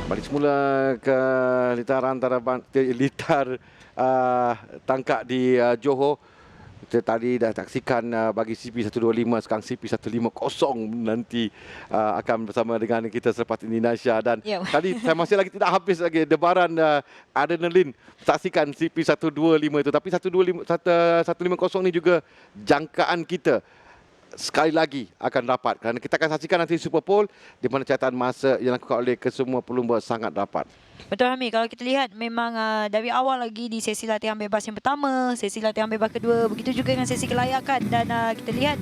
Balik semula ke litar antara litar tangkap di Johor. Kita tadi dah saksikan bagi CP125, sekarang CP150 nanti akan bersama dengan kita selepas ini, Nasha. Dan Ya. tadi saya masih lagi tidak habis lagi debaran adrenalin saksikan CP125 itu. Tapi 150 ni juga jangkaan kita sekali lagi akan dapat, kerana kita akan saksikan nanti Super Bowl di mana catatan masa yang dilakukan oleh kesemua pelumba sangat dapat. Betul, Hamid. Kalau kita lihat memang dari awal lagi di sesi latihan bebas yang pertama, sesi latihan bebas kedua, begitu juga dengan sesi kelayakan. Dan kita lihat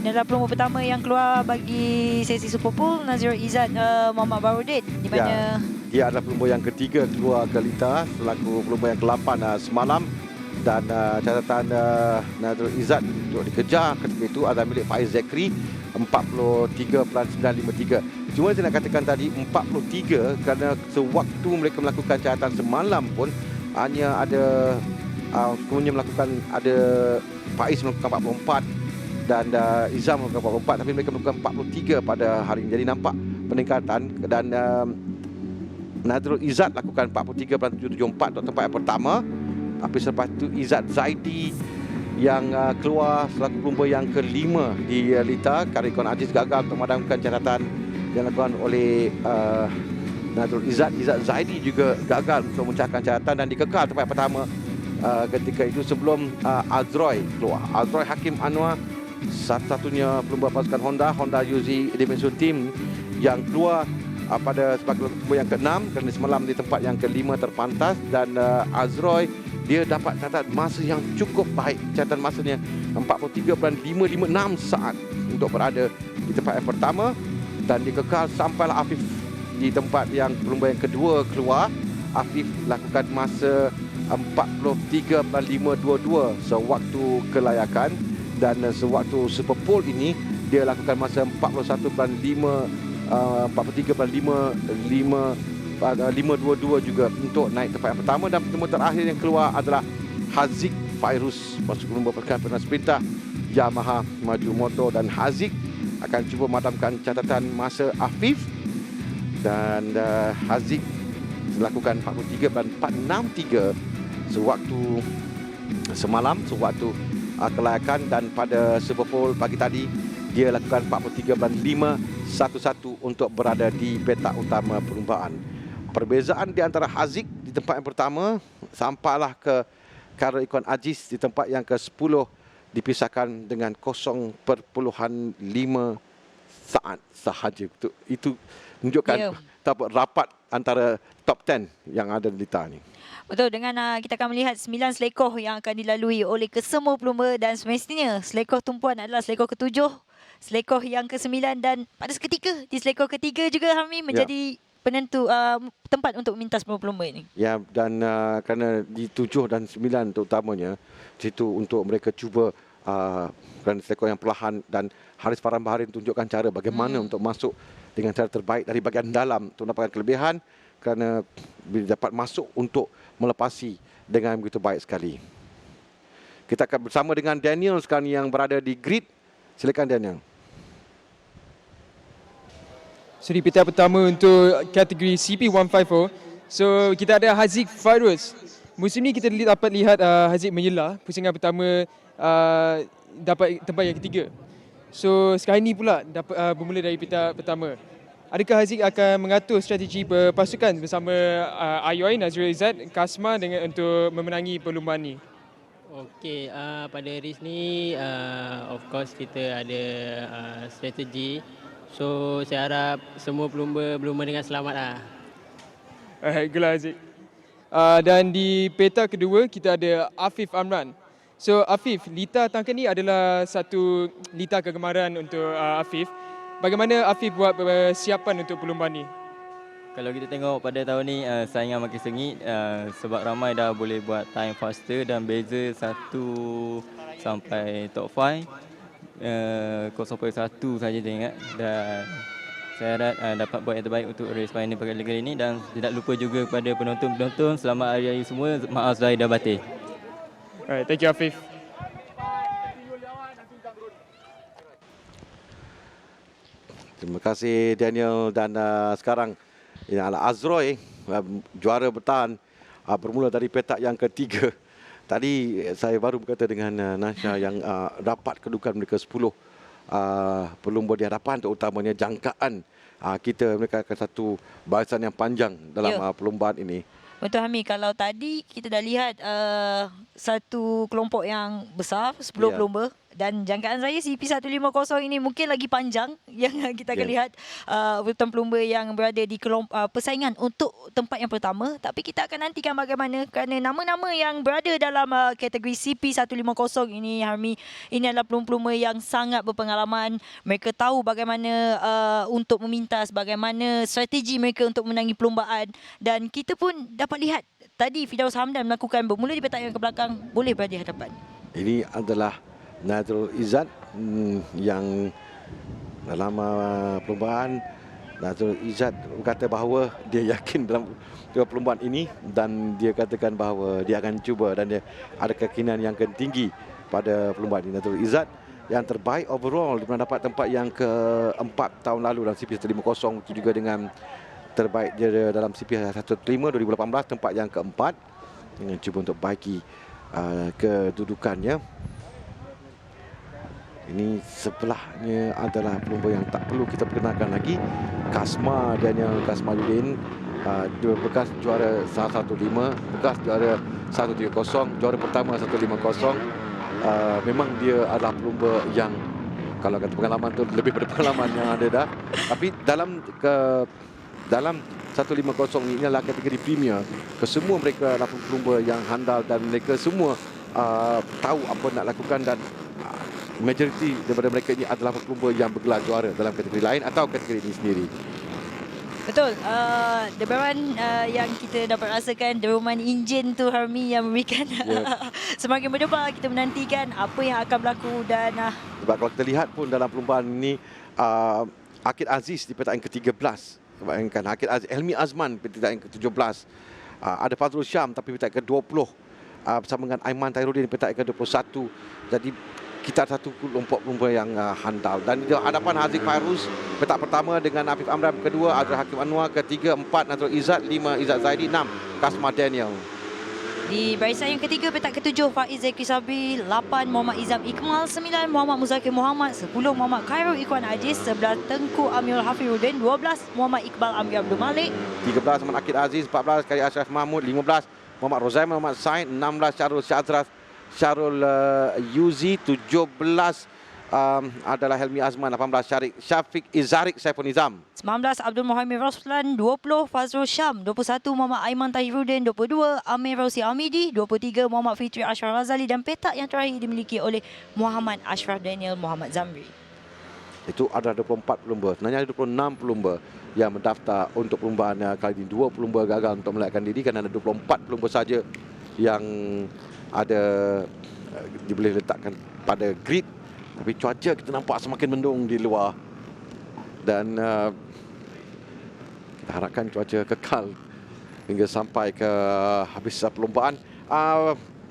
dalam pelumba pertama yang keluar bagi sesi Super Bowl, Nazirul Izzat Muhammad Baharudin, di mana dia adalah pelumba yang ketiga keluar ke litar selaku pelumba yang ke-8 semalam. Dan catatan Nazirul Izzat untuk dikejar ketika itu adalah milik Faiz Zakri, 43.953. Cuma saya nak katakan tadi 43 kerana sewaktu mereka melakukan catatan semalam pun hanya ada semuanya melakukan, ada Faiz melakukan 44 dan Izam melakukan 44, tapi mereka melakukan 43 pada hari ini. Jadi nampak peningkatan. Dan Nazirul Izzat lakukan 43.774 untuk tempat yang pertama. Tapi selepas itu Izzat Zaidi yang keluar selaku pelumba yang kelima di litar. Karikon Aziz gagal untuk memadamkan catatan yang dilakukan oleh Nazirul Izzat. Izzat Zaidi juga gagal untuk memecahkan catatan dan dikekal tempat pertama ketika itu sebelum Azroy keluar. Azroy Hakim Anwar, satu-satunya pelumba pasukan Honda Yuzi Dimension Team yang keluar pada sebagai pelumba yang ke-6 kerana semalam di tempat yang ke-5 terpantas. Dan Azroy dia dapat catatan masa yang cukup baik. Catatan masanya 43.556 saat untuk berada di tempat yang pertama, dan dikekal sampailah Afif di tempat yang pelumba yang kedua keluar. Afif lakukan masa 43.522 sewaktu kelayakan, dan sewaktu Super Bowl ini dia lakukan masa 43.522 juga untuk naik tempat yang pertama. Dan pelumba terakhir yang keluar adalah Haziq Fairuz, pelumba perkembangan sprinter Yamaha Maju Motor, dan Haziq akan cuba memadamkan catatan masa Afif. Dan Haziq melakukan 43.463 sewaktu semalam, sewaktu kelayakan. Dan pada Super Bowl pagi tadi dia lakukan 43.511 untuk berada di petak utama perlumbaan. Perbezaan di antara Haziq di tempat yang pertama sampailah ke Karikon Aziz di tempat yang ke-10 dipisahkan dengan 0.5 saat sahaja. Itu menunjukkan rapat antara top 10 yang ada di litar ni. betul, dengan kita akan melihat 9 selekoh yang akan dilalui oleh kesemua pelumba, dan semestinya selekoh tumpuan adalah selekoh ke-7, selekoh yang ke-9, dan pada seketika di selekoh ketiga juga Hamid menjadi penentu tempat untuk memintas pelumba ini. Ya, dan kerana di 7 dan 9 terutamanya situ untuk mereka cuba kerana selekoh yang perlahan, dan Haris Farhan Baharin tunjukkan cara bagaimana untuk masuk dengan cara terbaik dari bahagian dalam untuk mendapatkan kelebihan, kerana bila dapat masuk untuk melepasi dengan begitu baik sekali. Kita akan bersama dengan Daniel sekarang yang berada di grid. Silakan Daniel. So di peta pertama untuk kategori CP150, so kita ada Haziq Fairuz. Musim ni kita dapat lihat Haziq menyelah. Pusingan pertama dapat tempat yang ketiga. So sekarang ni pula dapat bermula dari peta pertama. Adakah Haziq akan mengatur strategi pasukan bersama IOI, Nazirul Izzat, Kasma dengan untuk memenangi perlumbaan ni? Okey, pada race ni of course kita ada strategi. So saya harap semua pelumba dengan selamat lah. Itulah Haziq. Dan di peta kedua kita ada Afif Amran. So Afif, litar tangkap ni adalah satu litar kegemaran untuk Afif. Bagaimana Afif buat persiapan untuk perlumbaan ni? Kalau kita tengok pada tahun ni saingan makin sengit sebab ramai dah boleh buat time faster dan beza 1 sampai top 5 0.1 saja saya ingat, dan saya harap dapat buat yang terbaik untuk race final kali ini. Dan tidak lupa juga kepada penonton-penonton, selamat Hari Raya semua, maaf zahir dan batin. Alright, thank you Afif. Terima kasih Daniel. Dan sekarang Ini adalah Azroy, juara bertahan bermula dari petak yang ketiga. Tadi saya baru berkata dengan Nasha yang dapat kedudukan mereka 10 pelumba di hadapan, terutamanya jangkaan kita, mereka akan satu barisan yang panjang dalam perlumbaan ini. Betul Hami, kalau tadi kita dah lihat satu kelompok yang besar, 10 pelumba, dan jangkaan saya CP150 ini mungkin lagi panjang yang kita akan lihat urutan pelumba yang berada di persaingan untuk tempat yang pertama. Tapi kita akan nantikan bagaimana, kerana nama-nama yang berada dalam kategori CP150 ini, Harmi, ini adalah pelumba-pelumba yang sangat berpengalaman. Mereka tahu bagaimana untuk memintas, bagaimana strategi mereka untuk menangi perlumbaan, dan kita pun dapat lihat tadi Firdaus Hamdan melakukan bermula di petak yang ke belakang, boleh berada di hadapan. Ini adalah Nazrul Izzat yang dalam perlumbaan, Nazrul Izzat berkata bahawa dia yakin dalam perlumbaan ini, dan dia katakan bahawa dia akan cuba dan dia ada keyakinan yang tinggi pada perlumbaan ini. Nazrul Izzat yang terbaik overall, dia pernah dapat tempat yang ke-4 tahun lalu dalam CP150, itu juga dengan terbaik dia dalam CP115 2018, tempat yang ke-4, dengan cuba untuk baiki kedudukannya. Ini sebelahnya adalah pelumba yang tak perlu kita perkenalkan lagi, Kasma Daniel Kasmaluddin, bekas juara 115, bekas juara 130, juara pertama 150. Memang dia adalah pelumba yang, kalau kata pengalaman tu lebih pada pengalaman yang ada dah. Tapi dalam 150 ini adalah kategori premier. Kesemua mereka adalah pelumba yang handal, dan mereka semua tahu apa nak lakukan, dan majoriti daripada mereka ini adalah pelumba yang bergelar juara dalam kategori lain atau kategori ini sendiri. Betul. Debaran yang kita dapat rasakan, deruman enjin tu, Harmi, yang memberikan semakin berdebar. Kita menantikan apa yang akan berlaku. Dan sebab kalau kita lihat pun dalam perlumbaan ini, Akid Aziz di petak yang ke-13. Bayangkan, Akid Aziz, Helmi Azman di petak yang ke-17. Ada Fazrul Syam tapi petak ke-20. Bersama dengan Aiman Tairudin di petak yang ke-21. Jadi kita satu kelompok pelumba yang handal, dan di hadapan Haziq Fairuz petak pertama dengan Afif Amran, kedua Azra Hakim Anwar, ketiga 4 Nazrul Izzat, 5 Izzat Zaidi, 6 Kasma Daniel. di barisan yang ketiga petak ke-7 Faiz Zaki Sabri, 8 Muhammad Izam Ikmal, 9 Muhammad Muzakir Muhammad, 10 Muhammad Khairul Ikhwan Aziz, 11 Tengku Amirul Hafizuddin, 12 Muhammad Iqbal Amir Abdul Malik, 13 Muhammad Akid Aziz, 14 Kari Ashraf Mahmud, 15 Muhammad Rozaim Muhammad Said, 16 Syarul Yuzi, 17 adalah Helmi Azman, 18 Syafiq Izarik Saiful Nizam, 19 Abdul Muhammad Roslan, 20 Fazrul Syam, 21 Muhammad Aiman Tahiruddin, 22 Amir Rausi Amidi, 23 Muhammad Fitri Ashraf Razali, dan petak yang terakhir dimiliki oleh Muhammad Ashraf Daniel Muhammad Zamri. Itu ada 24 pelumba. Sebenarnya ada 26 pelumba yang mendaftar untuk perlumbaan kali ini. 2 pelumba gagal untuk melekatkan diri, kerana ada 24 pelumba saja yang ada boleh letakkan pada grid. Tapi cuaca kita nampak semakin mendung di luar, dan kita harapkan cuaca kekal hingga sampai ke habis perlumbaan.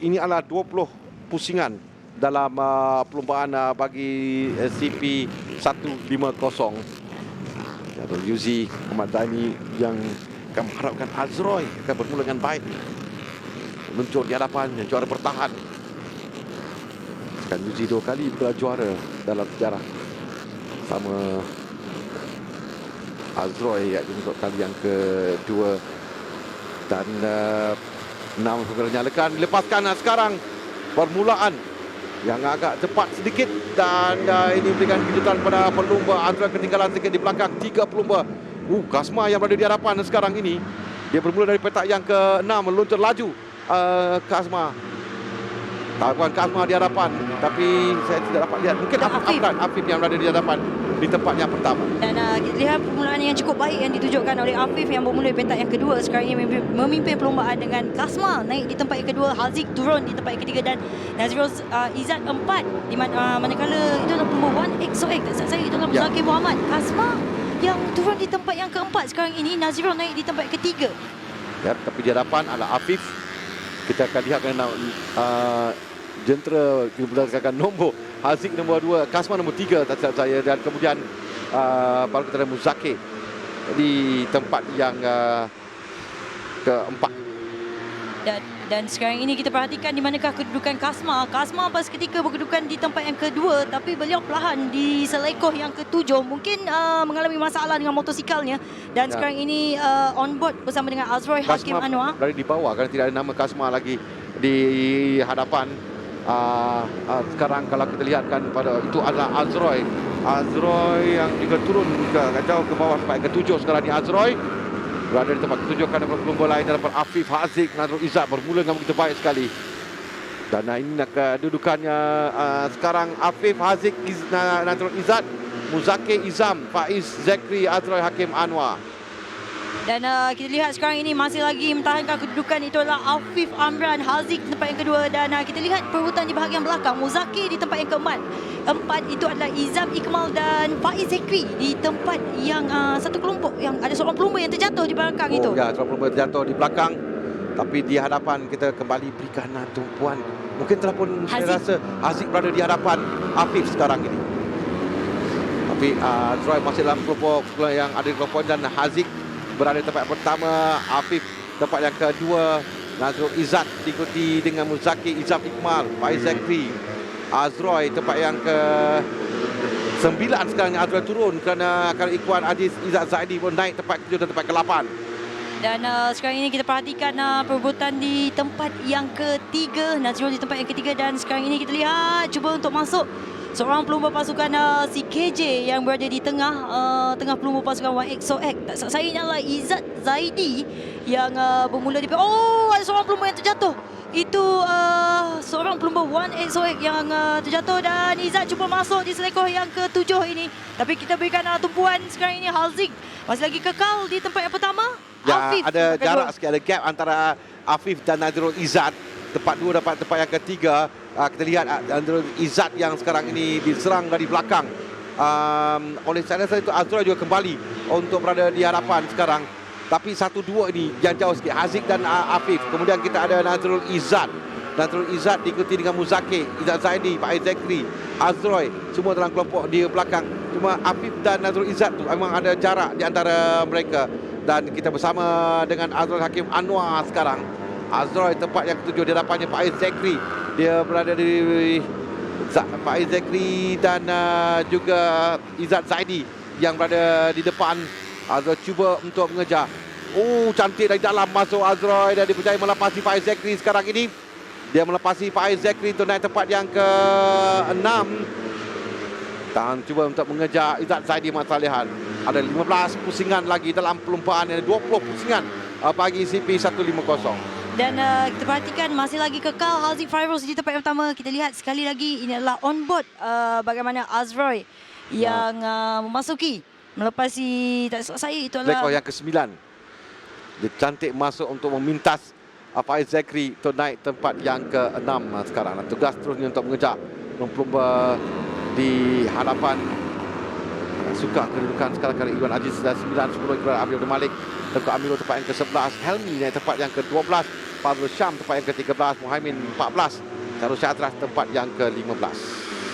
Ini adalah 20 pusingan dalam perlumbaan bagi CP 150. Syarul Yuzi, Muhammad Daini yang akan mengharapkan Azroy akan bermula dengan baik, muncul di hadapan juara bertahan. Kan Yuzi 2 kali bergelar juara dalam sejarah sama Azroy, iaitu untuk kali yang kedua. Dan 6 segera nyalakan, dilepaskan sekarang permulaan yang agak cepat sedikit, dan ini berikan kejutan pada pelumba. Azroy ketinggalan sedikit di belakang 3 pelumba. Kasma yang berada di hadapan sekarang ini, dia bermula dari petak yang ke-6, meluncur laju. Kasma, tahuan Kasma di hadapan, tapi saya tidak dapat lihat. Mungkin Afif yang berada di hadapan di tempat yang pertama. Dan kita lihat permulaan yang cukup baik yang ditunjukkan oleh Afif yang bermula di petak yang kedua. Sekarang ini memimpin perlumbaan dengan Kasma naik di tempat yang kedua, Haziq turun di tempat yang ketiga, dan Nazrul Izzat 4. Di manakala itu adalah pelumba 1X, saya itu adalah Muzakir Muhammad. Kasma yang turun di tempat yang keempat. Sekarang ini Nazrul naik di tempat yang ketiga. Ya, tapi di hadapan adalah Afif. Kita akan lihat kerana jentera berdasarkan nombor. Haziq nombor 2, Kasma nombor 3 tak silap saya, dan kemudian baru kita ada Muzakir di tempat yang keempat. Dan sekarang ini kita perhatikan di manakah kedudukan Kasma. Kasma pas ketika berkedudukan di tempat yang kedua, tapi beliau perlahan di selekoh yang ketujuh. Mungkin mengalami masalah dengan motosikalnya. Dan sekarang ini on board bersama dengan Azroy Hakim Anwar. Dari di bawah kerana tidak ada nama Kasma lagi di hadapan. Sekarang kalau kita lihatkan pada itu adalah Azroy. Azroy yang juga turun jauh ke bawah sampai ketujuh sekarang ni Azroy. Berada di tempat ketujuh kerana pelumba lain dalam Afif Haziq Nazrul Izzat bermula dengan begitu baik sekali. Dan ini kedudukannya sekarang Afif Haziq Nazrul Izzat, Muzakir Izam, Faiz Zakri, Azroy Hakim Anwar. Dan kita lihat sekarang ini masih lagi mempertahankan kedudukan itu adalah Afif Amran Haziq di tempat yang kedua. Dan kita lihat perebutan di bahagian belakang. Muzakir di tempat yang keempat. Empat itu adalah Izam Ikmal dan Faiz Zakri di tempat yang satu kelompok yang ada seorang pelumba yang terjatuh di belakang itu. Ya, seorang pelumba terjatuh di belakang. Tapi di hadapan kita kembali berikan tumpuan. Mungkin telah pun saya rasa Haziq berada di hadapan Afif sekarang ini. Tapi Azroy masih dalam kelompok yang ada di kelompok dan Haziq berada di tempat pertama, Afif tempat yang kedua, Nazrul Izzat diikuti dengan Muzakir Izam Ikmal, Faiz Zakri, Azroy tempat yang ke-9 sekarang. Azroy turun kerana Ikhwan Aziz Izzat Zaidi pun naik tempat ke-7 dan tempat ke-8. Dan sekarang ini kita perhatikan perebutan di tempat yang ketiga, Nazrul di tempat yang ketiga. Dan sekarang ini kita lihat cuba untuk masuk seorang pelumba pasukan CKJ yang berada di tengah pelumba pasukan 1XOX. Tak salah saya adalah Izzat Zaidi yang bermula di... Oh, ada seorang pelumba yang terjatuh. Itu seorang pelumba 1XOX yang terjatuh dan Izzat cuba masuk di selekoh yang ke-7 ini. Tapi kita berikan tumpuan sekarang ini. Haziq masih lagi kekal di tempat yang pertama. Ya, Afif, ada jarak sikit, ada gap antara Afif dan Nazrul Izzat. Tempat 2 dapat tempat yang ketiga. Kita lihat Nazrul Izzat yang sekarang ini diserang dari belakang. Oleh saya itu Azroy juga kembali untuk berada di hadapan sekarang. Tapi 1-2 ini yang jauh sikit, Haziq dan Afif. Kemudian kita ada Nazrul Izzat. Nazrul Izzat diikuti dengan Muzakir, Izzat Zaidi, Faiz Zakri, Azroy. Semua dalam kelompok di belakang. Cuma Afif dan Nazrul Izzat tu memang ada jarak di antara mereka. Dan kita bersama dengan Azroy Hakim Anwar sekarang. Azroy tempat yang ke-7 di hadapannya Faiz Zakri. Dia berada di Faiz Zakri dan juga Izzat Zaidi yang berada di depan. Azroy cuba untuk mengejar. Oh, cantik dari dalam masuk Azroy dan dia berjaya melepasi Faiz Zakri sekarang ini. Dia melepasi Faiz Zakri untuk naik tempat yang ke-6. Dan cuba untuk mengejar Izzat Zaidi Matsalihan. Ada 15 pusingan lagi dalam pelumpaan, ada 20 pusingan bagi CP150. Dan kita perhatikan masih lagi kekal Haziq Fairuz di tempat yang pertama. Kita lihat sekali lagi ini adalah on board bagaimana Azroy yang memasuki melepasi, tak salah saya itu adalah selekoh yang ke-9. Dia cantik masuk untuk memintas Faiz Zakri untuk naik tempat yang ke-6 sekarang. Tugas terusnya untuk mengejar pelumba di hadapan. Suka kedudukan sekarang kali Iwan Aziz 9-10 Ibrahim Abdul Malik tempat Amirul tempat yang ke-11, Helmi naik tempat yang ke-12, Fazrul Syam tempat yang ke-13, Muhaimin 14, Syarul Syatras tempat yang ke-15.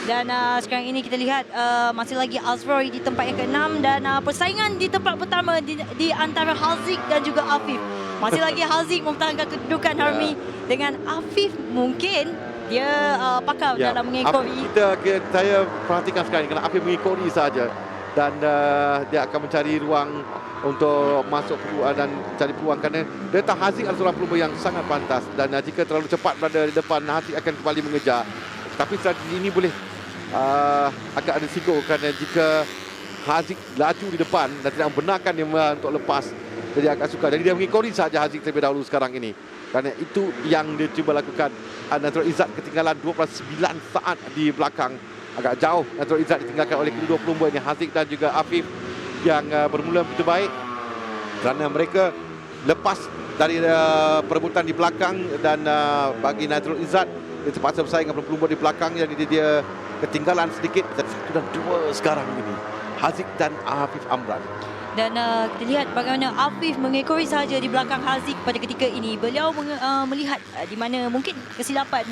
Dan sekarang ini kita lihat masih lagi Azroy di tempat yang ke-6 dan persaingan di tempat pertama di antara Haziq dan juga Afif. Masih lagi Haziq mempertahankan kedudukan Harmi dengan Afif mungkin dia pakar dalam mengekori. Saya perhatikan sekarang kerana Afif mengekori saja dan dia akan mencari ruang untuk masuk dan cari peluang kerana dia tahu Haziq adalah seorang pelumba yang sangat pantas dan jika terlalu cepat berada di depan Haziq akan kembali mengejar. Tapi strategi ini boleh agak ada risiko kerana jika Haziq laju di depan dan tidak membenarkan dia untuk lepas, jadi agak sukar. Jadi dia mengekori saja Haziq terlebih dahulu sekarang ini. Kerana itu yang dia cuba lakukan. Nazrul Izzat ketinggalan 29 saat di belakang. Agak jauh Nazrul Izzat ditinggalkan oleh kedua pelumba ini, Haziq dan juga Afif yang bermula begitu baik. Kerana mereka lepas dari perebutan di belakang dan bagi Nazrul Izzat dia terpaksa bersaing dengan pelumba di belakang, jadi dia ketinggalan sedikit. 1 dan 2 sekarang ini Haziq dan Afif Amran. Dan kita lihat bagaimana Afif mengekori sahaja di belakang Haziq pada ketika ini. Beliau melihat di mana mungkin kesilapan,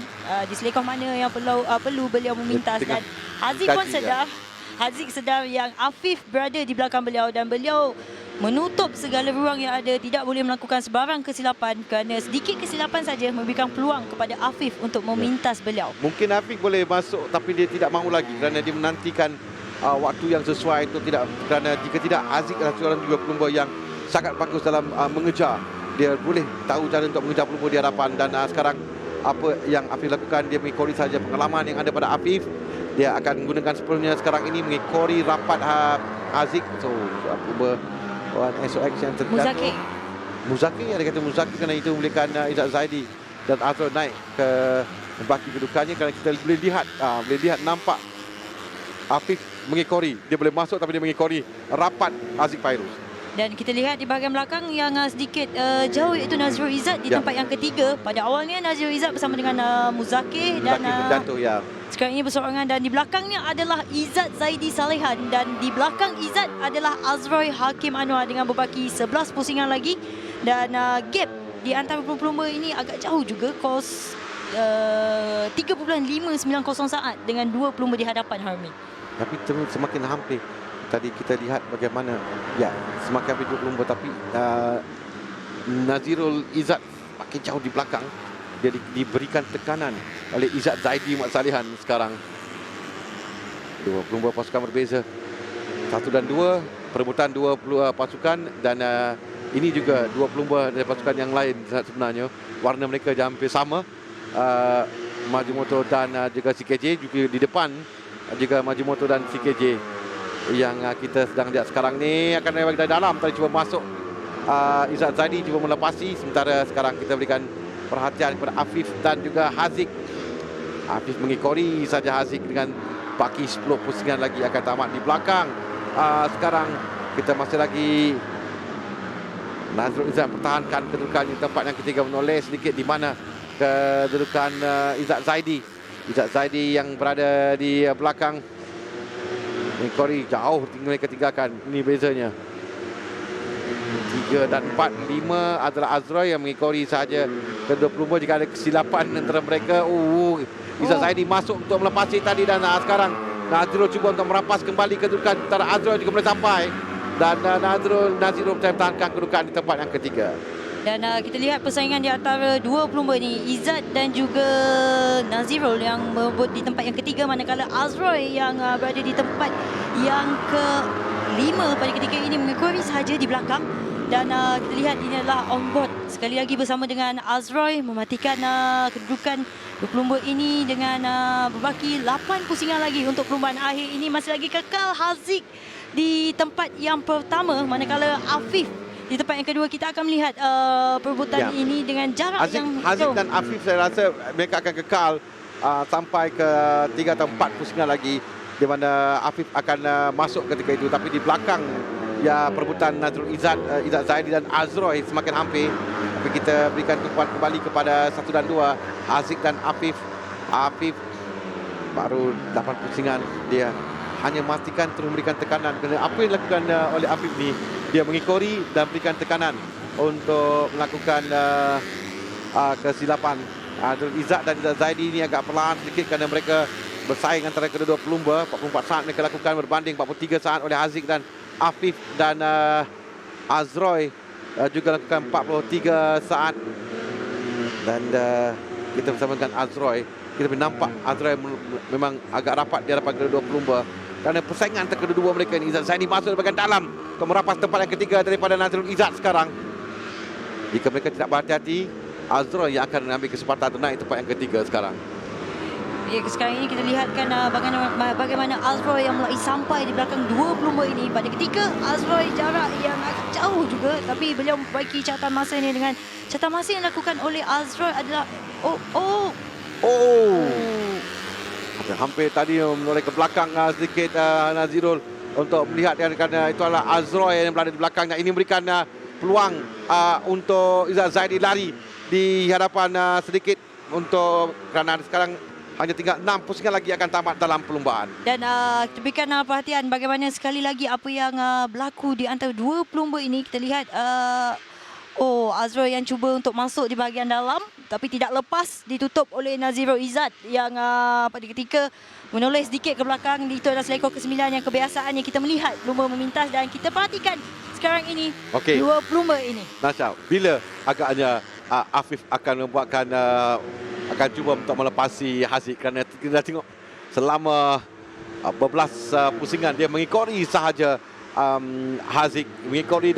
di selekoh mana yang perlu beliau memintas. Dan Haziq pun sedar, Haziq sedar yang Afif berada di belakang beliau dan beliau menutup segala ruang yang ada, tidak boleh melakukan sebarang kesilapan kerana sedikit kesilapan saja memberikan peluang kepada Afif untuk memintas beliau. Mungkin Afiq boleh masuk tapi dia tidak mahu lagi kerana dia menantikan waktu yang sesuai itu, tidak kerana jika tidak Haziq adalah seorang juga pelumba yang sangat bagus dalam mengejar. Dia boleh tahu cara untuk mengejar pelumba di hadapan dan sekarang apa yang Afif lakukan, dia mengikori saja pengalaman yang ada pada Afif. Dia akan menggunakan sepenuhnya sekarang ini mengikori rapat Haziq. So pelumba SOX yang tergantung. Muzakir, dia kata Muzakir kerana itu membolehkan Izzat Zaidi dan Azrul naik ke baki kedudukannya kerana kita boleh lihat nampak Afif mengikori. Dia boleh masuk tapi dia mengikori rapat Haziq Fairuz. Dan kita lihat di bahagian belakang yang sedikit jauh iaitu Nazrul Izzat di tempat yang ketiga. Pada awalnya Nazrul Izzat bersama dengan Muzakir dan berjatuh, sekarang ini bersorangan, dan di belakangnya adalah Izzat Zaidi Salehan dan di belakang Izzat adalah Azroy Hakim Anwar dengan berbaki 11 pusingan lagi, dan gap di antara pelumba ini agak jauh juga, kos 3.590 saat dengan dua pelumba di hadapan Harmi. Tapi semakin hampir. Tadi kita lihat bagaimana semakin hampir dua pelumba, tapi Nazirul Izzat makin jauh di belakang. Dia diberikan tekanan oleh Izzat Zaidi Mat Salihan sekarang. Dua pelumba pasukan berbeza. 1 dan 2, perebutan dua pasukan, dan ini juga dua pelumba dari pasukan yang lain sebenarnya. Warna mereka hampir sama. Maju Motor dan juga CKJ juga di depan, juga Maju Motor dan CKJ. Yang kita sedang lihat sekarang ni akan lewat dari dalam, tadi cuba masuk Izzat Zaidi cuba melepasi, sementara sekarang kita berikan perhatian kepada Afif dan juga Haziq. Afif mengikori saja Haziq dengan baki 10 pusingan lagi akan tamat di belakang. Sekarang kita masih lagi Nazrul Izzat pertahankan kedudukan di tempat yang ketiga, menoleh sedikit di mana kedudukan Izzat Zaidi. Izzat Zaidi yang berada di belakang mengikori jauh mereka tinggalkan. Ini bezanya 3 dan 4, 5 adalah Azroy yang mengikori saja kedua pelumba. Jika ada kesilapan antara mereka, Izzat Zaidi masuk untuk melepasi tadi, dan sekarang Nazirul cuba untuk merampas kembali kedudukan, antara Azroy juga boleh sampai, dan Nazirul pertahankan kedudukan di tempat yang ketiga. Dan kita lihat persaingan di antara dua pelumba ni, Izzat dan juga Nazirul yang berebut di tempat yang ketiga, manakala Azroy yang berada di tempat yang ke-5 pada ketika ini mengikori sahaja di belakang. Dan kita lihat ini adalah on board sekali lagi bersama dengan Azroy mematikan kedudukan pelumba ini dengan berbaki 8 pusingan lagi untuk perlumbaan akhir ini. Masih lagi kekal Haziq di tempat yang pertama, manakala Afif di tempat yang kedua. Kita akan melihat perebutan ini dengan jarak yang Haziq dan Afif, saya rasa mereka akan kekal sampai ke 3 atau 4 pusingan lagi, di mana Afif akan masuk ketika itu. Tapi di belakang perebutan Nazrul Izzat, Izzat Zaidi dan Azroy semakin hampir. Tapi kita berikan tumpuan kembali kepada 1 dan 2, Haziq dan Afif. Afif baru 8 pusingan, dia hanya memastikan terus memberikan tekanan. Kerana apa yang dilakukan oleh Afif ni, dia mengikori dan berikan tekanan untuk melakukan kesilapan. Nazrul Izzat dan Izzat Zaidi ini agak perlahan sedikit kerana mereka bersaing antara kedua-dua pelumba. 44 saat mereka lakukan berbanding 43 saat oleh Haziq dan Afif, dan Azroy juga lakukan 43 saat. Dan kita bersama dengan Azroy, kita boleh nampak Azroy memang agak rapat di hadapan kedua-dua pelumba. Kerana persaingan antara kedua-dua mereka ini, Izzat Zaidi masuk di bahagian dalam untuk merapas tempat yang ketiga daripada Nazrul Izzat sekarang. Jika mereka tidak berhati-hati, Azroy yang akan mengambil kesempatan untuk naik tempat yang ketiga sekarang. Sekarang ini kita lihatkan bagaimana Azroy yang mulai sampai di belakang dua pelumba ini. Pada ketika Azroy jarak yang agak jauh juga, tapi beliau memperbaiki catatan masa ini dengan catatan masa yang dilakukan oleh Azroy adalah hampir tadi menoleh ke belakang sedikit Nazirul untuk melihat, kerana itu adalah Azroy yang berada di belakangnya. Ini memberikan peluang untuk Izzat Zaidi lari di hadapan sedikit, untuk kerana sekarang hanya tinggal 6 pusingan lagi akan tamat dalam perlumbaan. Dan kita berikan perhatian bagaimana sekali lagi apa yang berlaku di antara dua pelumba ini. Kita lihat Azrul yang cuba untuk masuk di bahagian dalam tapi tidak lepas, ditutup oleh Nazirul Izzat yang pada ketika menoleh sedikit ke belakang. Itu adalah selekor ke-9 yang kebiasaannya kita melihat pelumba memintas, dan kita perhatikan sekarang ini dua pelumba ini. Nasha, bila agaknya Afif akan membuatkan akan cuba untuk melepasi Haziq, kerana kita dah tengok selama berbelas pusingan dia mengikori sahaja Haziq, mengikori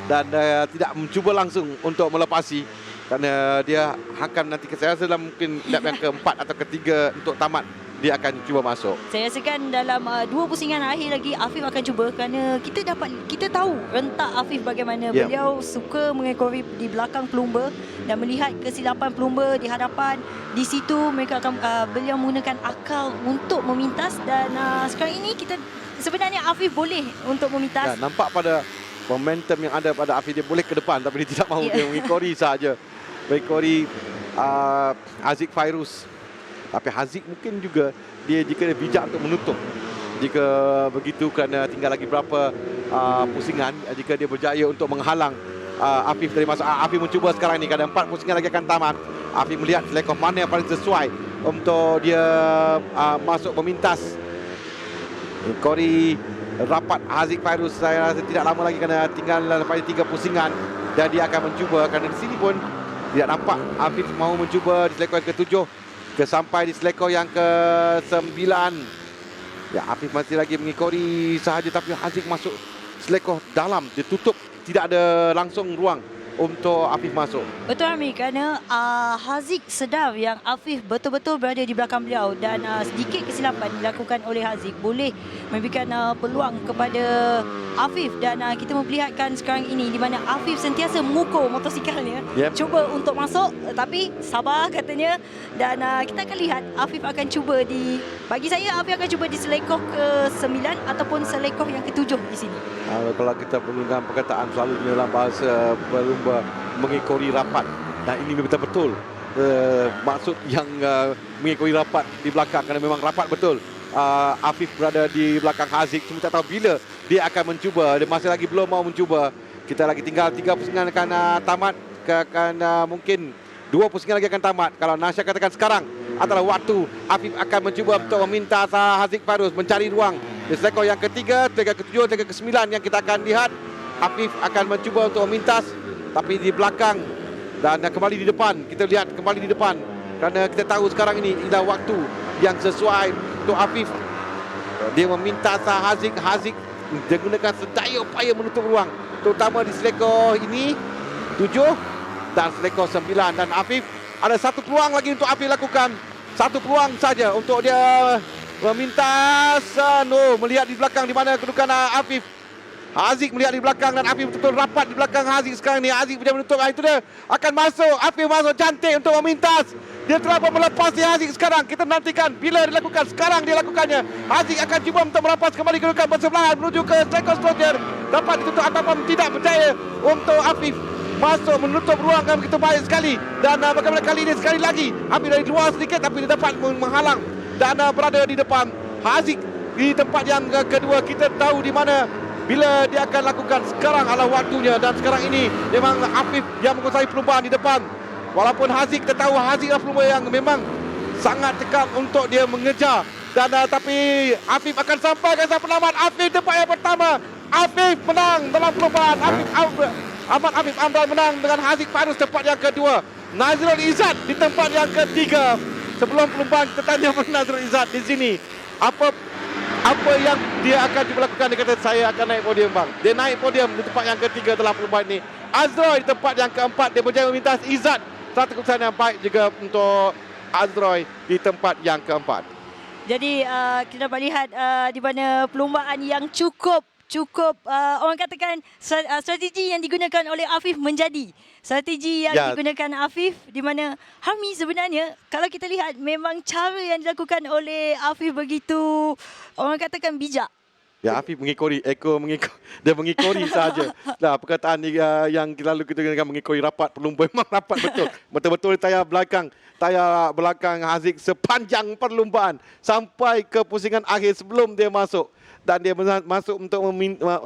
dan tidak mencuba langsung untuk melepasi, kerana dia akan nanti saya rasa dalam mungkin lap yang keempat atau ketiga untuk tamat dia akan cuba masuk. Saya rasakan dalam dua pusingan akhir lagi Afif akan cuba, kerana kita tahu rentak Afif bagaimana. Beliau suka mengekori di belakang pelumba dan melihat kesilapan pelumba di hadapan. Di situ mereka akan beliau menggunakan akal untuk memintas, dan sekarang ini kita sebenarnya Afif boleh untuk memintas. Ya, nampak pada momentum yang ada pada Afif, dia boleh ke depan tapi dia tidak mahu, dia mengikori saja. Mengikori Haziq Fairuz. Tapi Haziq mungkin juga jika dia bijak untuk menutup. Jika begitu, kerana tinggal lagi berapa pusingan, jika dia berjaya untuk menghalang Afif dari masuk. Afif mencuba sekarang ni, kerana 4 pusingan lagi akan tamat. Afif melihat selekor mana yang paling sesuai untuk dia masuk memintas. Kori rapat Haziq Fairuz, saya rasa tidak lama lagi kerana tinggal lepas 3 pusingan, dan dia akan mencuba, kerana di sini pun tidak nampak Afif mahu mencuba di selekor yang ke-7 sampai di selekor yang ke-9. Ya, Afif masih lagi mengikori sahaja, tapi Haziq masuk selekor dalam, dia tutup, tidak ada langsung ruang untuk Afif masuk. Betul Amir, kerana Haziq sedar yang Afif betul-betul berada di belakang beliau, dan sedikit kesilapan dilakukan oleh Haziq boleh memberikan peluang kepada Afif, dan kita memperlihatkan sekarang ini di mana Afif sentiasa mengukur motosikalnya, cuba untuk masuk tapi sabar katanya, dan kita akan lihat Afif akan cuba bagi saya Afif akan cuba di selekor ke-9 ataupun selekor yang ke-7 di sini. Kalau kita menggunakan perkataan selalu dalam bahasa pelumba mengikori rapat, dan ini betul-betul maksud yang mengikori rapat di belakang, kerana memang rapat betul. Afif berada di belakang Haziq, cuma tak tahu bila dia akan mencuba. Dia masih lagi belum mau mencuba. Kita lagi tinggal 3 pusingan akan tamat, mungkin 2 pusingan lagi akan tamat. Kalau Nasha katakan sekarang adalah waktu Afif akan mencuba untuk meminta Haziq Fairuz mencari ruang di selekor yang ke-3, ke-7, ke-9 yang kita akan lihat. Afif akan mencuba untuk memintas, tapi di belakang dan kembali di depan. Kita lihat kembali di depan, kerana kita tahu sekarang ini adalah waktu yang sesuai untuk Afif. Dia meminta Haziq dia gunakan sedaya upaya menutup ruang, terutama di selekor ini 7 dan selekor 9. Dan Afif ada satu peluang lagi untuk Afif lakukan, satu peluang saja untuk dia memintas. Melihat di belakang di mana kedudukan Afif. Haziq melihat di belakang, dan Afif betul rapat di belakang Haziq sekarang ni. Haziq punya menutup, itu dia akan masuk. Afif masuk cantik untuk memintas. Dia telah melepasi Haziq sekarang. Kita nantikan bila dilakukan. Sekarang dia lakukannya. Haziq akan cuba untuk melepas kembali kedudukan bersebelahan menuju ke selekor seterusnya. Dapat ditutup ataupun tidak percaya untuk Afif masuk menutup ruang yang begitu baik sekali. Dan bagaimana kali ini sekali lagi Afif dari luar sedikit, tapi dia dapat menghalang dan berada di depan Haziq di tempat yang kedua. Kita tahu di mana bila dia akan lakukan. Sekarang adalah waktunya, dan sekarang ini memang Afif yang menguasai perlumbaan di depan. Walaupun Haziq, kita tahu Haziq adalah pelumba yang memang sangat tekad untuk dia mengejar, dan tapi Afif akan sampaikan sampai penamat. Afif tempat yang pertama, Afif menang dalam perlumbaan. Afif Amran menang dengan Haziq Fairuz tempat yang kedua. Nazirul Izzat di tempat yang ketiga. Sebelum perlumbaan kita tanya Nazirul Izzat di sini, apa yang dia akan cuba lakukan. Dia kata, saya akan naik podium bang. Dia naik podium di tempat yang ketiga dalam perlumbaan ini. Azroy di tempat yang keempat, dia berjaya memintas Izzat. Satu keputusan yang baik juga untuk Azroy di tempat yang keempat. Jadi kita dapat lihat di mana perlumbaan yang cukup orang katakan strategi yang digunakan oleh Afif menjadi strategi yang digunakan Afif, di mana Hami sebenarnya kalau kita lihat memang cara yang dilakukan oleh Afif begitu orang katakan bijak. Ya, Afif mengikori, dia mengikori saja. Nah, perkataan yang lalu kita gunakan mengikori rapat perlumbaan, memang rapat betul. Betul-betul tayar belakang Haziq sepanjang perlumbaan sampai ke pusingan akhir sebelum dia masuk. Dan dia masuk untuk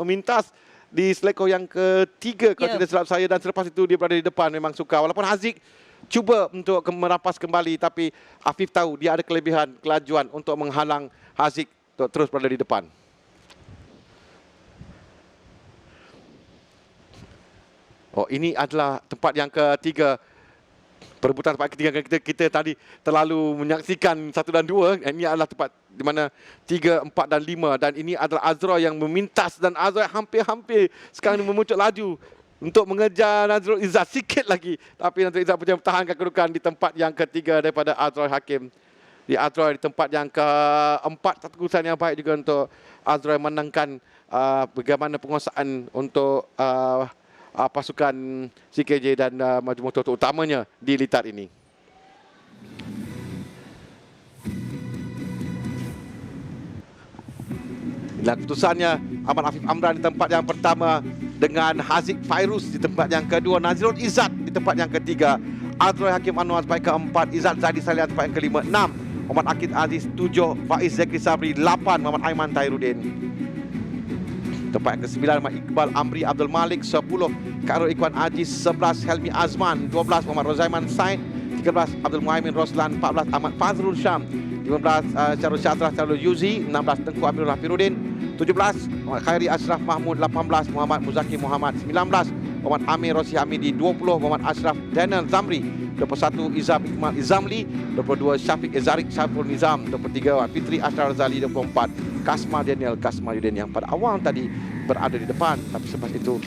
memintas di selekoh yang ketiga kalau Ya. tidak silap saya, dan selepas itu dia berada di depan memang sukar. Walaupun Haziq cuba untuk merampas kembali, tapi Afif tahu dia ada kelebihan kelajuan untuk menghalang Haziq untuk terus berada di depan. Oh, ini adalah tempat yang ketiga. Perebutan tempat ketiga, kita tadi terlalu menyaksikan 1 dan 2. Ini adalah tempat di mana 3, 4 dan 5. Dan ini adalah Azroy yang memintas, dan Azroy hampir-hampir sekarang memuncak laju untuk mengejar Nazrul Izzat sikit lagi. Tapi Nazrul Izzat punya mempertahankan kedudukan di tempat yang ketiga daripada Azroy Hakim. Di Azroy di tempat yang keempat, satu keputusan yang baik juga untuk Azroy menangkan bagaimana penguasaan untuk pasukan CKJ dan maju motor utamanya di litar ini. Dan keputusannya Ahmad Afif Amran di tempat yang pertama, dengan Haziq Fairuz di tempat yang kedua, Nazrul Izzat di tempat yang ketiga, Azroy Hakim Anwar tempat keempat, Izzat Zadi Salih tempat yang kelima, 6 Muhammad Akid Aziz, 7 Faiz Zakri Sabri, 8 Muhammad Aiman Tahiruddin. Tempat yang ke-9 Muhammad Iqbal Amri Abdul Malik, 10 Khairul Ikhwan Aziz, 11 Helmi Azman, 12 Muhammad Rozaiman Said, 13 Abdul Muhaimin Roslan, 14 Ahmad Fazrul Syam, 15 Syarul Syatrah Syarul Yuzi, 16 Tengku Amirul Hafiruddin, 17 Muhammad Khairi Ashraf Mahmud, 18 Muhammad Muzaki Muhammad, 19 Muhammad Amir Rosi Hamidi, 20 Muhammad Ashraf Daniel Zamri, 21 Izam Iqmal Izamli, 22 Syafiq Ezarik Syaful Nizam, 23 Fitri Ashar Zali, 24 Kasma Daniel Kasmayuddin yang pada awal tadi berada di depan, tapi selepas itu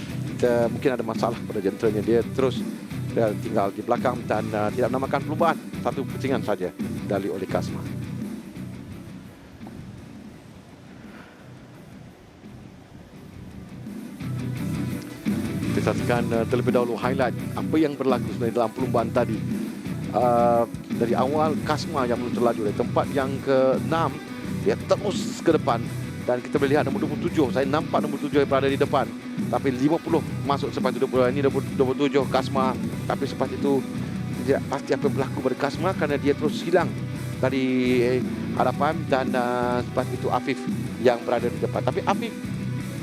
mungkin ada masalah pada jenteranya, dia terus tinggal di belakang dan tidak menamakan perubahan, satu pusingan saja dari oleh Kasma. Kita saksikan terlebih dahulu highlight apa yang berlaku sebenarnya dalam perlombaan tadi. Dari awal Kasma yang meluncur laju dari tempat yang ke-6, dia terus ke depan, dan kita melihat nombor 27, saya nampak nombor 7 yang berada di depan, tapi 50 masuk selepas itu, ini nombor 27 Kasma, tapi selepas itu tidak pasti apa yang berlaku pada Kasma kerana dia terus hilang dari hadapan, dan selepas itu Afif yang berada di depan. Tapi Afif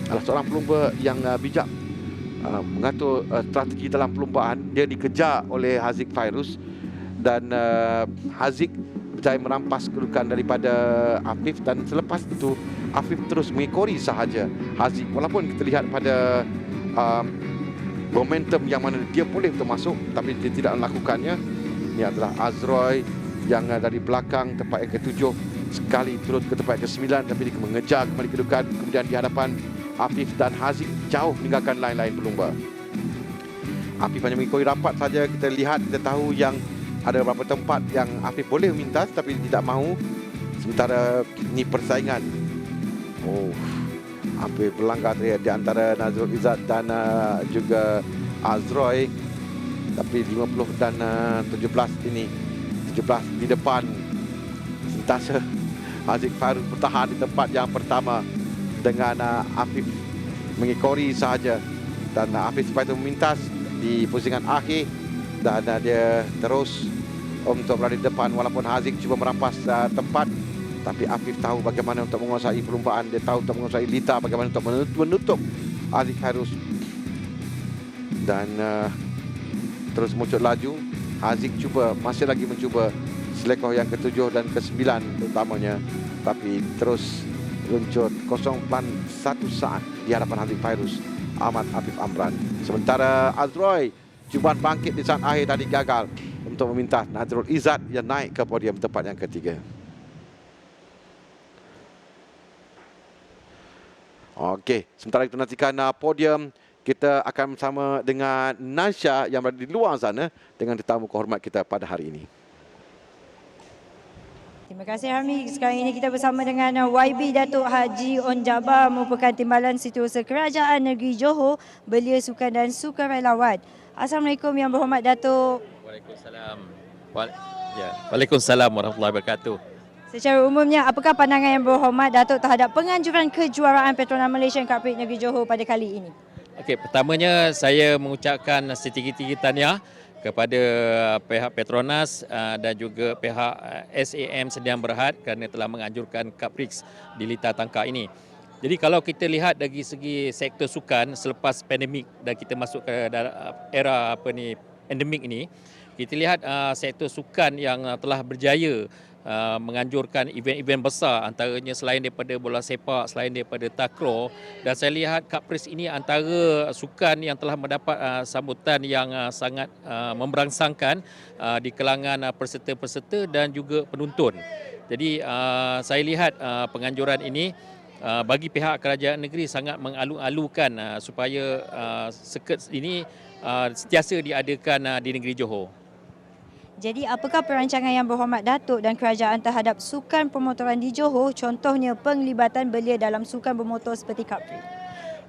adalah seorang pelumba yang bijak, mengatur strategi dalam perlombaan. Dia dikejar oleh Haziq Fairuz, dan Haziq berjaya merampas kedudukan daripada Afif, dan selepas itu Afif terus mengikori sahaja Haziq, walaupun kita lihat pada momentum yang mana dia boleh untuk masuk tapi dia tidak melakukannya. Ini adalah Azroy yang dari belakang tempat yang ke-7 sekali turun ke tempat yang ke-9, tapi dia mengejar kembali kedudukan, kemudian di hadapan Afif dan Haziq jauh meninggalkan lain-lain pelumba. Afif hanya mengikori rapat saja. Kita lihat, kita tahu yang ada beberapa tempat yang Afif boleh memintas tapi tidak mahu. Sementara ini persaingan. Oh, Afif berlanggar di antara Nazrul Izzat dan juga Azroy. Tapi 50 dan 17 ini, 17 di depan. Sentasa Haziq Fairuz bertahan di tempat yang pertama dengan Afif mengikori sahaja, dan Afif supaya itu memintas di pusingan akhir, dan dia terus untuk berada di depan walaupun Haziq cuba merampas tempat, tapi Afif tahu bagaimana untuk menguasai perlumbaan, dia tahu untuk menguasai litar, bagaimana untuk menutup Haziq Fairuz, dan terus muncul laju. Haziq masih lagi mencuba selekoh yang ke-7 dan ke-9 terutamanya, tapi terus luncur 0.1 saat di hadapan Haziq Fairuz, Ahmad Afif Amran. Sementara Azroy cubaan bangkit di saat akhir tadi gagal untuk meminta Nazrul Izzat yang naik ke podium tempat yang ketiga. Okey, sementara itu nantikan podium, kita akan bersama dengan Nasha yang berada di luar sana dengan tetamu kehormat kita pada hari ini. Terima kasih Harmi. Sekarang ini kita bersama dengan YB Datuk Haji On Jabar, merupakan Timbalan Setiausaha Kerajaan Negeri Johor, Belia Sukan dan Sukarelawan. Assalamualaikum Yang Berhormat Datuk. Waalaikumsalam. Waalaikumsalam warahmatullahi wabarakatuh. Secara umumnya, apakah pandangan Yang Berhormat Datuk terhadap penganjuran kejuaraan Petronas Malaysian Cup Negeri Johor pada kali ini? Okey, pertamanya saya mengucapkan setinggi-tinggi tahniah kepada pihak Petronas dan juga pihak SAM Sdn Bhd kerana telah menganjurkan Cup Prix di litar tangkap ini. Jadi kalau kita lihat dari segi sektor sukan selepas pandemik dan kita masuk ke era endemik ini, kita lihat sektor sukan yang telah berjaya menganjurkan event-event besar, antaranya selain daripada bola sepak, selain daripada takraw, dan saya lihat Cup Race ini antara sukan yang telah mendapat sambutan yang sangat memberangsangkan di kalangan peserta-peserta dan juga penonton. Jadi saya lihat penganjuran ini bagi pihak kerajaan negeri sangat mengalu-alukan supaya seket ini sentiasa diadakan di negeri Johor. Jadi apakah perancangan Yang Berhormat Datuk dan kerajaan terhadap sukan pemotoran di Johor, contohnya penglibatan belia dalam sukan bermotor seperti Cup Race?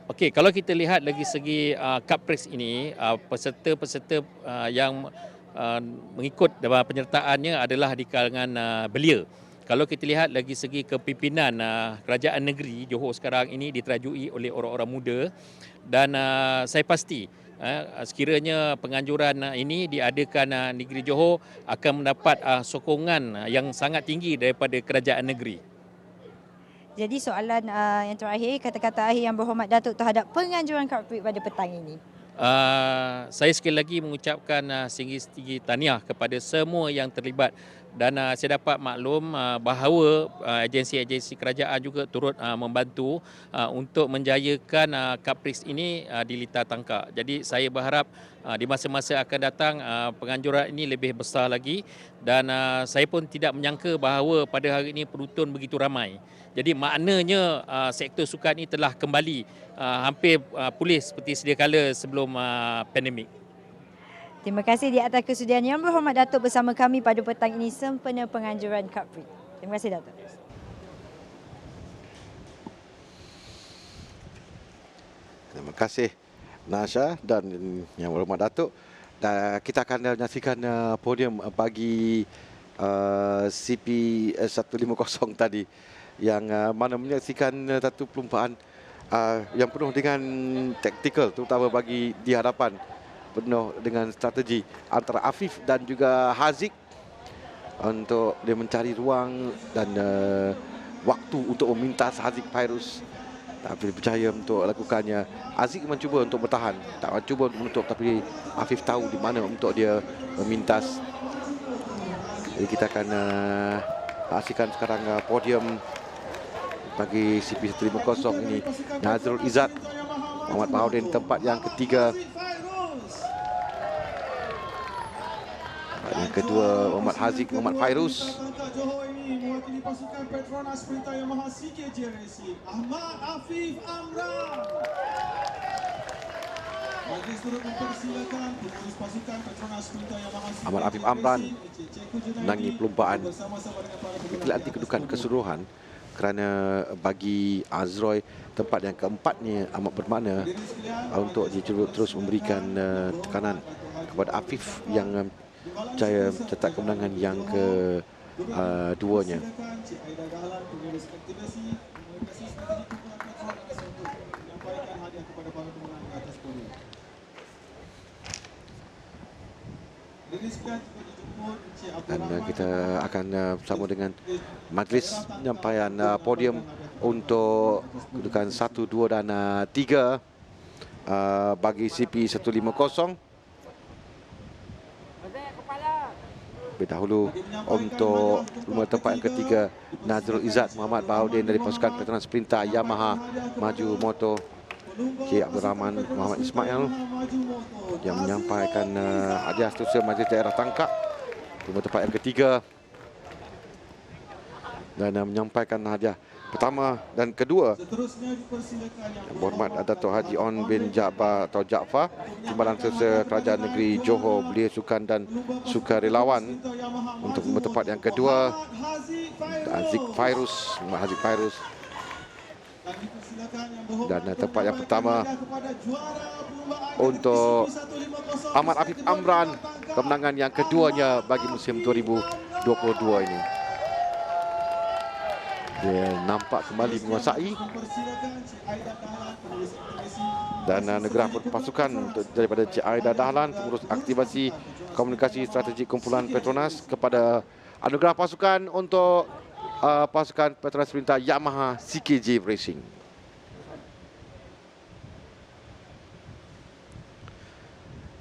Okey, kalau kita lihat dari segi Cup Race ini, peserta-peserta yang mengikut dalam penyertaannya adalah di kalangan belia. Kalau kita lihat lagi segi kepimpinan kerajaan negeri Johor sekarang ini diterajui oleh orang-orang muda, dan saya pasti sekiranya penganjuran ini diadakan negeri Johor akan mendapat sokongan yang sangat tinggi daripada kerajaan negeri. Jadi soalan yang terakhir, kata-kata akhir Yang Berhormat Datuk terhadap penganjuran Cup Race pada petang ini. Saya sekali lagi mengucapkan setinggi-tinggi tahniah kepada semua yang terlibat, dan saya dapat maklum bahawa agensi-agensi kerajaan juga turut membantu untuk menjayakan Cup Race ini di Lita Tangkak. Jadi saya berharap di masa-masa akan datang penganjuran ini lebih besar lagi, dan saya pun tidak menyangka bahawa pada hari ini penonton begitu ramai. Jadi maknanya sektor sukan ini telah kembali hampir pulih seperti sedia kala sebelum pandemik. Terima kasih di atas kesudian Yang Berhormat Datuk bersama kami pada petang ini sempena penganjuran Cup Race. Terima kasih Datuk. Terima kasih Nasha dan Yang Berhormat Datuk. Dan kita akan menyaksikan podium bagi CP 150 tadi, yang mana menyaksikan satu perlumbaan yang penuh dengan taktikal, terutama bagi di hadapan, penuh dengan strategi antara Afif dan juga Haziq untuk dia mencari ruang dan waktu untuk memintas Haziq Fairuz, tapi berjaya untuk lakukannya. Haziq mencuba untuk bertahan, tak mencuba untuk menutup, tapi Afif tahu di mana untuk dia memintas. Jadi kita akan saksikan sekarang podium bagi CP 150 ini. Nazrul Izzat, Muhammad Baharudin tempat yang ketiga. Yang kedua Muhammad Haziq, Muhammad Fairuz. Mewakili pasukan Petronas Perintah Yamaha CKJ Racing, Ahmad Afif Amran. Majlis turut mempersilakan pengurus pasukan Petronas Perintah Yamaha CKJ Ahmad Afif Amran menangi perlumbaan. Kita lihat di kedudukan keseluruhan, kerana bagi Azroy tempat yang keempatnya amat bermakna untuk dia terus memberikan tekanan kepada Afif yang percaya cetak kemenangan yang keduanya. Dan kita akan bersama dengan majlis penyampaian podium untuk kedudukan 1, 2 dan 3 bagi CP 150. Lebih dahulu untuk rumah tempat yang ketiga, Nazrul Izzat, Muhammad Baharudin dari pasukan Petronas Perintah Yamaha Maju Motor, Cik Abdul Rahman Muhammad Ismail yang menyampaikan hadiah seterusnya Majlis Daerah Tangkak rumah tempat yang ketiga, dan menyampaikan hadiah pertama dan kedua Yang Berhormat Datuk Haji On bin Jaafar atau Jaafar, Timbalan Sesama Kerajaan Negeri Johor Belia Sukan dan Sukarelawan untuk tempat yang kedua, Haziq Fairuz, Haziq Fairuz, dan tempat yang pertama untuk Ahmad Afif Amran, kemenangan yang keduanya bagi musim 2022 ini. Dia nampak kembali menguasai, dan negara pasukan daripada Cik Aida Dahlan, pengurus aktivasi komunikasi strategi kumpulan Petronas, kepada anugerah pasukan untuk pasukan Petronas Perintah Yamaha CKJ Racing.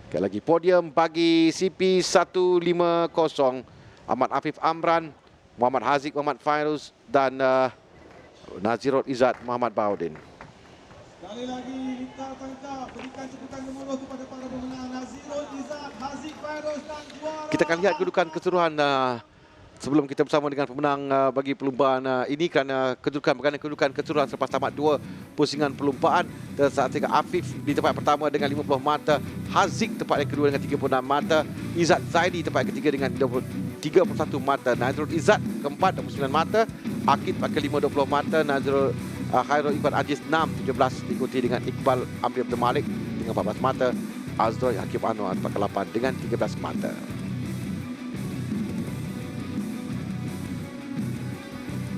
Sekali lagi podium bagi CP 150, Ahmad Afif Amran, Muhammad Haziq Muhammad Fairuz dan Nazirul Izzat Muhammad Baudin. Sekali lagi kita tangkap berikan capukan gemuruh kepada para pemenang Nazirul Izzat, Haziq Fairuz dan juara. Kita akan lihat kedudukan keseluruhan sebelum kita bersama dengan pemenang bagi perlumbaan ini kerana kedudukan keseluruhan selepas tamat 2 pusingan perlumbaan. Dan saat ini Afif di tempat pertama dengan 50 mata, Haziq tempat yang kedua dengan 36 mata, Izzat Zaidi tempat yang ketiga dengan 31 mata, Nazirul Izzat keempat 29 mata, Akid tempat kelima 20 mata, Nazirul Khairul Iqbal Aziz 6 17 diikuti dengan Iqbal Amri Abdul Malik dengan 14 mata, Azroy Hakim Anwar tempat ke-8 dengan 13 mata.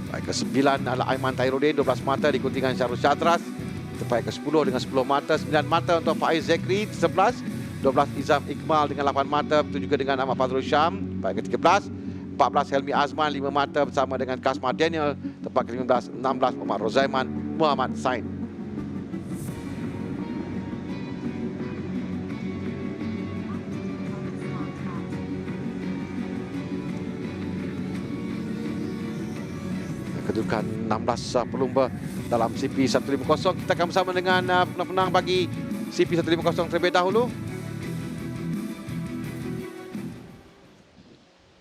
Tempat ke-9 adalah Aiman Tairudin 12 mata diikuti dengan Syarul Syadras. Tempat ke-10 dengan 10 mata, 9 mata untuk Faiz Zekri 11, 12 Izam Iqmal dengan 8 mata, begitu juga dengan Ahmad Fazrul Syam. Tempat ke-13 14 Helmi Azman 5 mata bersama dengan Kasma Daniel. Tempat ke-15 16 Muhammad Rozaiman Muhammad Sain. Kedudukan 16 pelumba dalam CP 150. Kita akan bersama dengan penang-penang bagi CP 150 terlebih dahulu.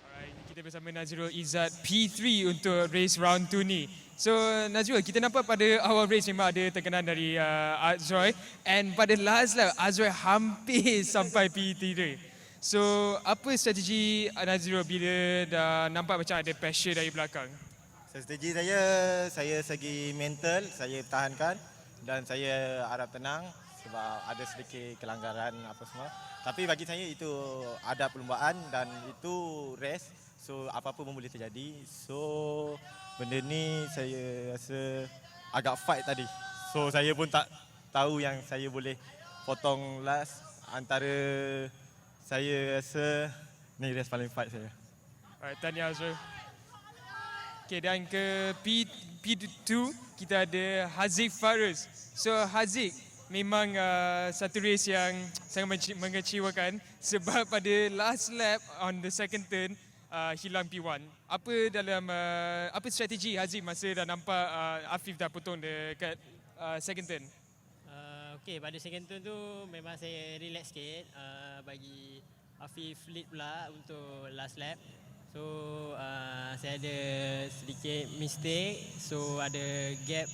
Alright, kita bersama Nazirul Izzat P3 untuk race round 2 ni. So Nazirul, kita nampak pada awal race memang ada tekanan dari Azroy, and pada last lap Azroy hampir sampai P3. So apa strategi Nazirul bila dah nampak macam ada pressure dari belakang? Strategi saya segi mental, saya pertahankan dan saya harap tenang sebab ada sedikit kelanggaran apa semua. Tapi bagi saya itu ada perlumbaan dan itu race, so apa-apa pun boleh terjadi. So benda ni saya rasa agak fight tadi. So saya pun tak tahu yang saya boleh potong last, antara saya rasa ni race paling fight saya. Alright, tahniah Azroy. Okay, dan ke P2 kita ada Haziq Fairuz. So Haziq memang satu race yang sangat mengecewakan sebab pada last lap on the second turn hilang P1. Apa strategi Haziq masa dah nampak Afif dah potong dekat second turn? Okay, pada second turn tu memang saya relax sikit, bagi Afif lead pula untuk last lap. So saya ada sedikit mistake, so ada gap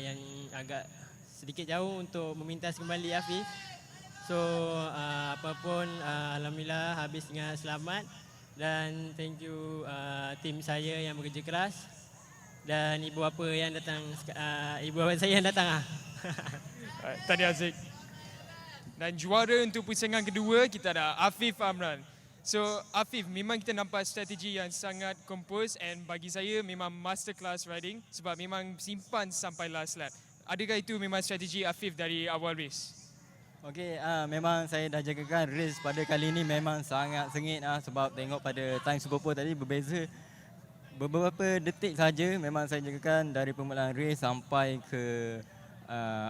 yang agak sedikit jauh untuk memintas kembali Afif. So apapun alhamdulillah habis dengan selamat, dan thank you tim saya yang bekerja keras dan ibu bapa yang datang, ibu bapa saya yang datang. Tahniah Haziq. Dan juara untuk pusingan kedua kita ada Afif Amran. So Afif, memang kita nampak strategi yang sangat kompos, and bagi saya memang masterclass riding sebab memang simpan sampai last lap. Adakah itu memang strategi Afif dari awal race? Okey, memang saya dah jagakan race pada kali ini memang sangat sengit sebab tengok pada time Super Pole tadi berbeza beberapa detik saja. Memang saya jagakan dari permulaan race sampai ke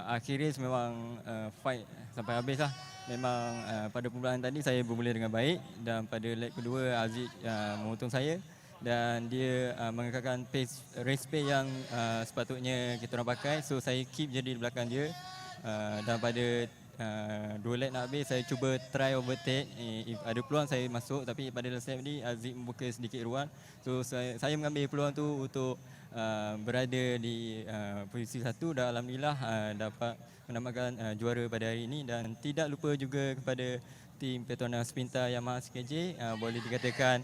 akhir race, memang fight sampai habis lah. Memang pada permulaan tadi saya bermula dengan baik, dan pada leg kedua Aziz memotong saya dan dia mengekalkan pace, race pace yang sepatutnya kita orang pakai. So saya keep jadi di belakang dia, dan pada 2 leg nak habis saya cuba try overtake, if ada peluang saya masuk, tapi pada last lap ni Aziz membuka sedikit ruang. So saya mengambil peluang tu untuk berada di posisi 1 dan alhamdulillah dapat menambahkan juara pada hari ini. Dan tidak lupa juga kepada tim Petronas Sprinter Yamaha CKJ, boleh dikatakan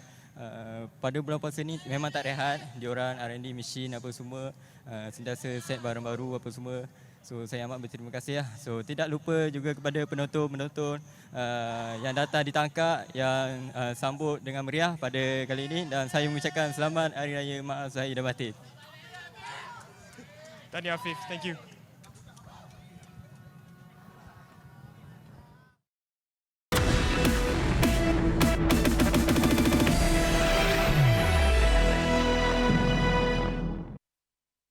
pada bulan puasa ni memang tak rehat, diorang R&D mesin apa semua, sentiasa set barang baru apa semua. So saya amat berterima kasih lah. So tidak lupa juga kepada penonton-penonton yang datang ditangkap, yang sambut dengan meriah pada kali ini, dan saya mengucapkan selamat Hari Raya Mak Zahid dan Batin. Tahniah Afif, thank you.